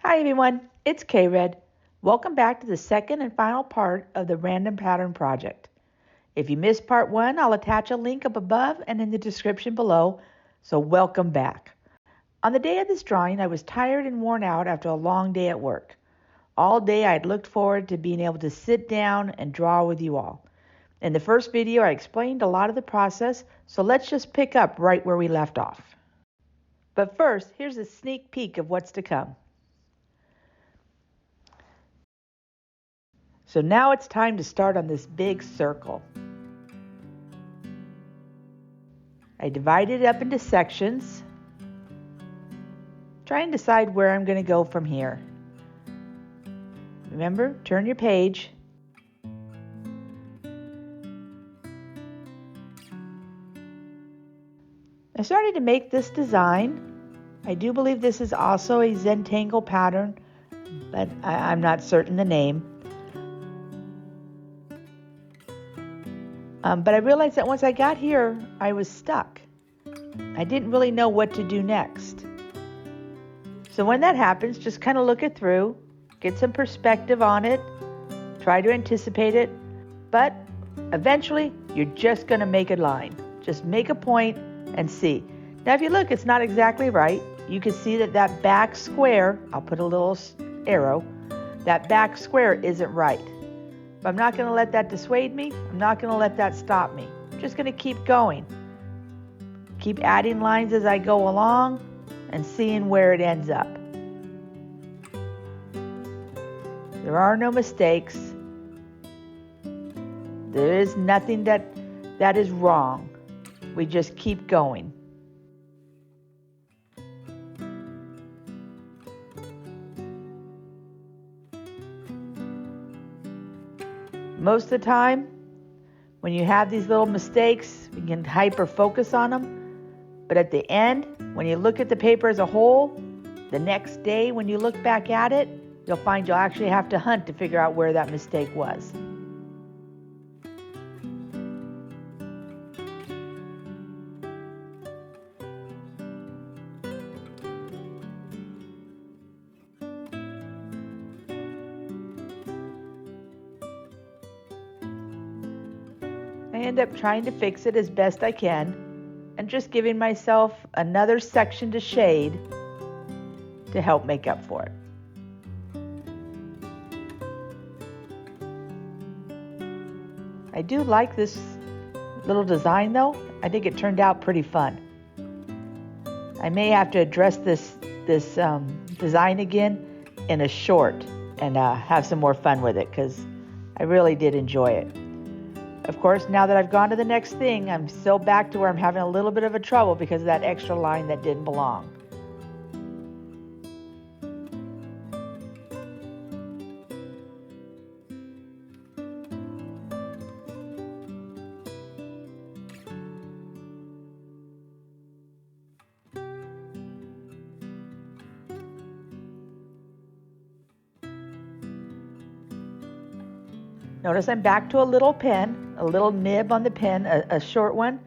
Hi everyone, it's K-Red. Welcome back to the second and final part of the Random Pattern Project. If you missed part 1, I'll attach a link up above and in the description below, so welcome back. On the day of this drawing, I was tired and worn out after a long day at work. All day I had looked forward to being able to sit down and draw with you all. In the first video, I explained a lot of the process, so let's just pick up right where we left off. But first, here's a sneak peek of what's to come. So now it's time to start on this big circle. I divided it up into sections. Try and decide where I'm going to go from here. Remember, turn your page. I started to make this design. I do believe this is also a Zentangle pattern, but I'm not certain the name. But I realized that once I got here, I was stuck. I didn't really know what to do next. So when that happens, just kind of look it through, get some perspective on it, try to anticipate it, but eventually you're just going to make a line. Just make a point and see. Now if you look, it's not exactly right. You can see that back square, I'll put a little arrow, that back square isn't right. But I'm not going to let that dissuade me. I'm not going to let that stop me. I'm just going to keep going. Keep adding lines as I go along and seeing where it ends up. There are no mistakes. There is nothing that is wrong. We just keep going. Most of the time, when you have these little mistakes, you can hyper-focus on them. But at the end, when you look at the paper as a whole, the next day when you look back at it, you'll find you'll actually have to hunt to figure out where that mistake was. I end up trying to fix it as best I can and just giving myself another section to shade to help make up for it. I do like this little design though. I think it turned out pretty fun. I may have to address this design again in a short and have some more fun with it because I really did enjoy it. Of course, now that I've gone to the next thing, I'm still back to where I'm having a little bit of a trouble because of that extra line that didn't belong. Notice I'm back to a little pen, a little nib on the pen, a short one.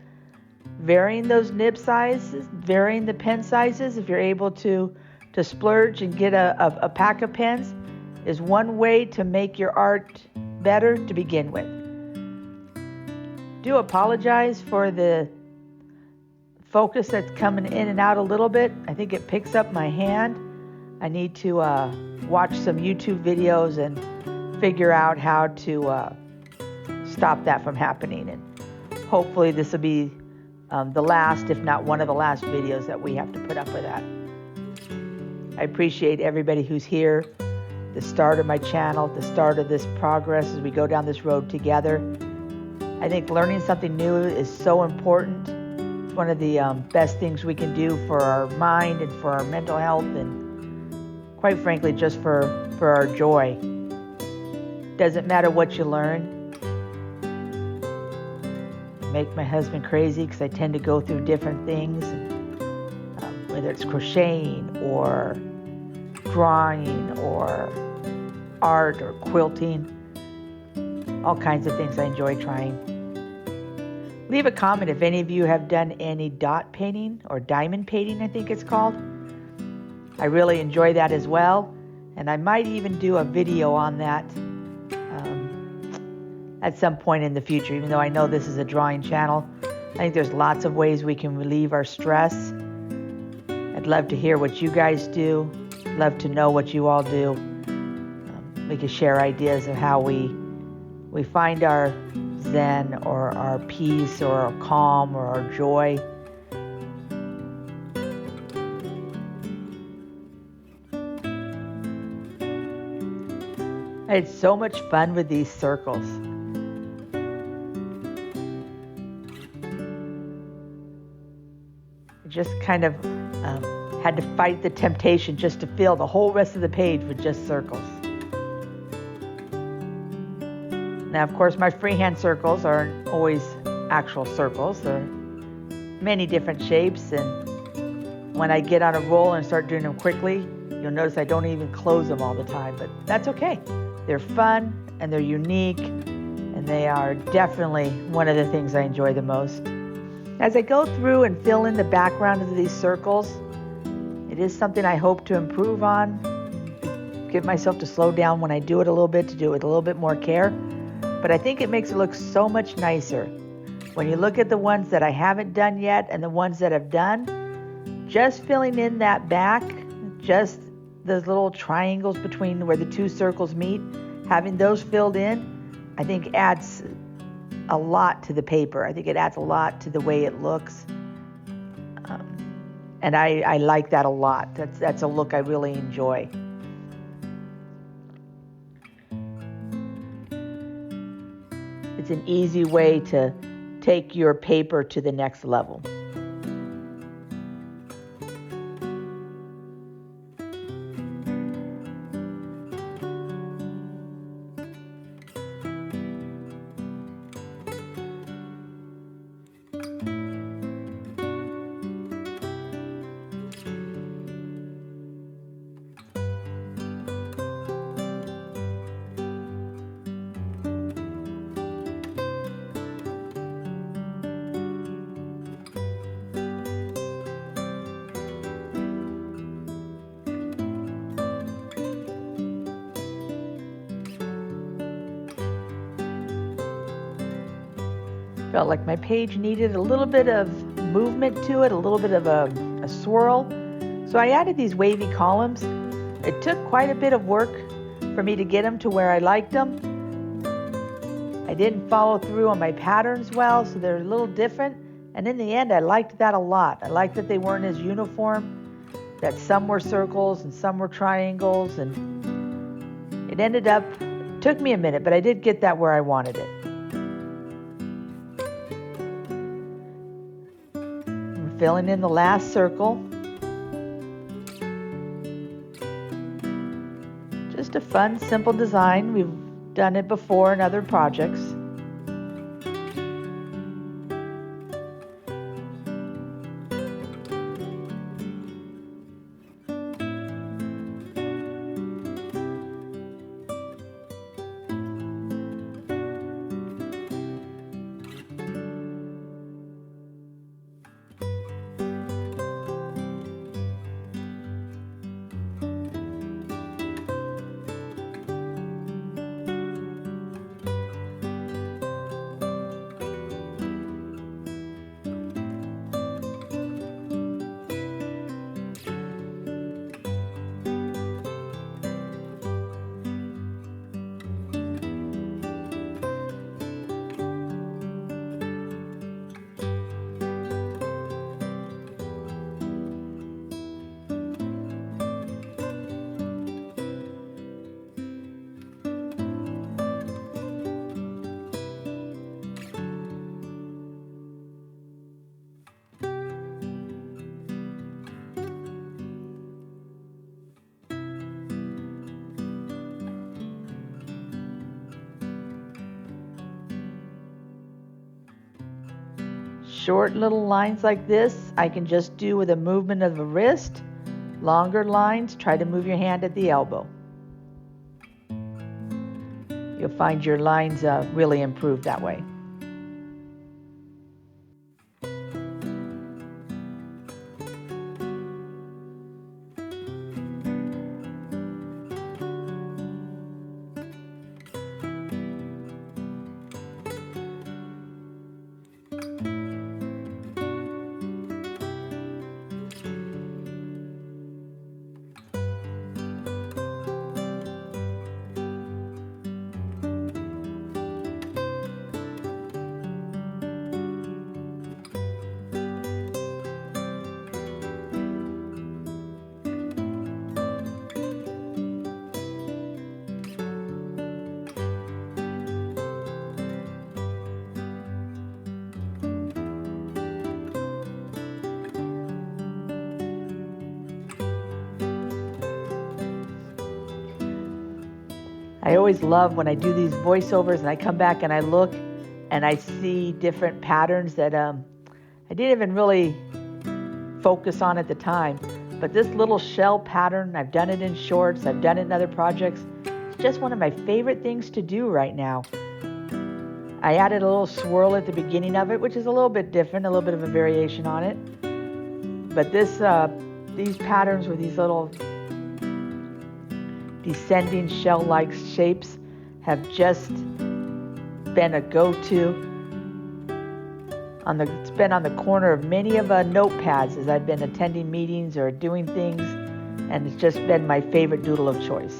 Varying those nib sizes, varying the pen sizes, if you're able to splurge and get a pack of pens, is one way to make your art better to begin with. Do apologize for the focus that's coming in and out a little bit. I think it picks up my hand. I need to watch some YouTube videos and figure out how to stop that from happening, and hopefully this will be the last, if not one of the last videos that we have to put up with that. I appreciate everybody who's here, the start of my channel, the start of this progress as we go down this road together. I think learning something new is so important. It's one of the best things we can do for our mind and for our mental health, and quite frankly just for our joy. Doesn't matter what you learn. Make my husband crazy because I tend to go through different things, whether it's crocheting or drawing or art or quilting, all kinds of things I enjoy trying. Leave a comment if any of you have done any dot painting or diamond painting, I think it's called. I really enjoy that as well. And I might even do a video on that at some point in the future, even though I know this is a drawing channel. I think there's lots of ways we can relieve our stress. I'd love to hear what you guys do. Love to know what you all do. We can share ideas of how we find our zen or our peace or our calm or our joy. I had so much fun with these circles. I just kind of had to fight the temptation just to fill the whole rest of the page with just circles. Now, of course, my freehand circles aren't always actual circles. They're many different shapes, and when I get on a roll and start doing them quickly, you'll notice I don't even close them all the time, but that's okay. They're fun, and they're unique, and they are definitely one of the things I enjoy the most. As I go through and fill in the background of these circles, it is something I hope to improve on, get myself to slow down when I do it a little bit, to do it with a little bit more care. But I think it makes it look so much nicer. When you look at the ones that I haven't done yet and the ones that I've done, just filling in that back, just those little triangles between where the two circles meet, having those filled in, I think adds a lot to the paper. I think it adds a lot to the way it looks. And I like that a lot. That's a look I really enjoy. It's an easy way to take your paper to the next level. Felt like my page needed a little bit of movement to it, a little bit of a swirl. So I added these wavy columns. It took quite a bit of work for me to get them to where I liked them. I didn't follow through on my patterns well, so they're a little different. And in the end, I liked that a lot. I liked that they weren't as uniform, that some were circles and some were triangles. And it ended up, it took me a minute, but I did get that where I wanted it. Filling in the last circle. Just a fun, simple design. We've done it before in other projects. Short little lines like this, I can just do with a movement of the wrist. Longer lines, try to move your hand at the elbow. You'll find your lines really improve that way. I always love when I do these voiceovers and I come back and I look and I see different patterns that I didn't even really focus on at the time. But this little shell pattern, I've done it in shorts, I've done it in other projects. It's just one of my favorite things to do right now. I added a little swirl at the beginning of it, which is a little bit different, a little bit of a variation on it. But these patterns with these little descending shell-like shapes have just been a go-to. It's been on the corner of many of notepads as I've been attending meetings or doing things, and it's just been my favorite doodle of choice.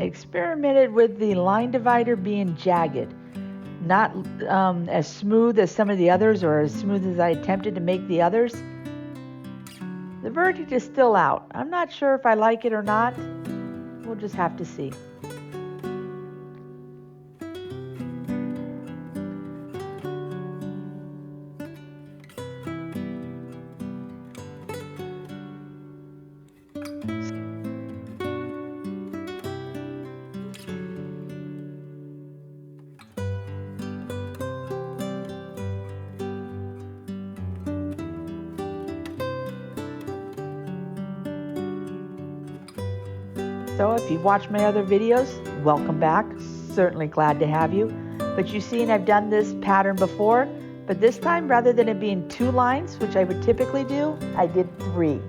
I experimented with the line divider being jagged, not as smooth as some of the others or as smooth as I attempted to make the others. The verdict is still out. I'm not sure if I like it or not. We'll just have to see. So if you've watched my other videos, welcome back. Certainly glad to have you. But you've seen I've done this pattern before, but this time rather than it being 2 lines, which I would typically do, I did 3.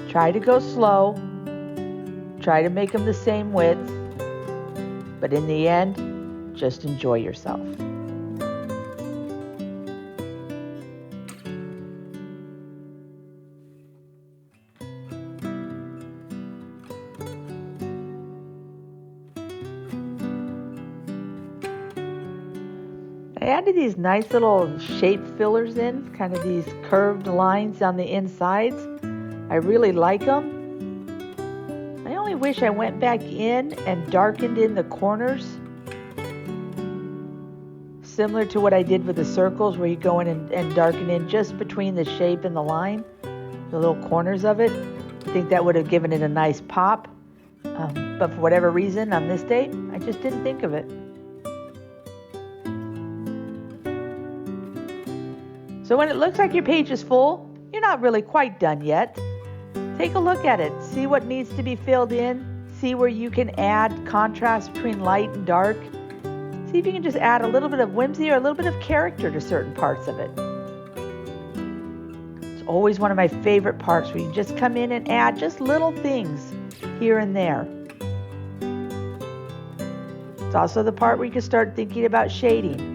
Try to go slow. Try to make them the same width. But in the end, just enjoy yourself. I added these nice little shape fillers in, kind of these curved lines on the insides. I really like them. I only wish I went back in and darkened in the corners, similar to what I did with the circles, where you go in and darken in just between the shape and the line, the little corners of it. I think that would have given it a nice pop, but for whatever reason on this date, I just didn't think of it. So when it looks like your page is full, you're not really quite done yet. Take a look at it, see what needs to be filled in, see where you can add contrast between light and dark. See if you can just add a little bit of whimsy or a little bit of character to certain parts of it. It's always one of my favorite parts where you just come in and add just little things here and there. It's also the part where you can start thinking about shading.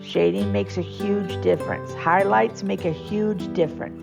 Shading makes a huge difference. Highlights make a huge difference.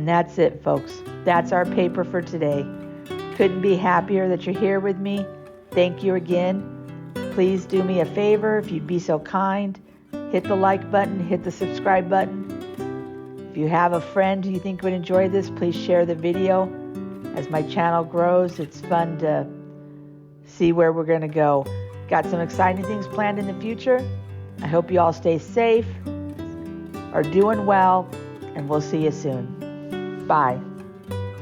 And that's it, folks. That's our paper for today. Couldn't be happier that you're here with me. Thank you again. Please do me a favor, if you'd be so kind. Hit the like button, hit the subscribe button. If you have a friend who you think would enjoy this, please share the video. As my channel grows, it's fun to see where we're going to go. Got some exciting things planned in the future. I hope you all stay safe, are doing well, and we'll see you soon. Bye.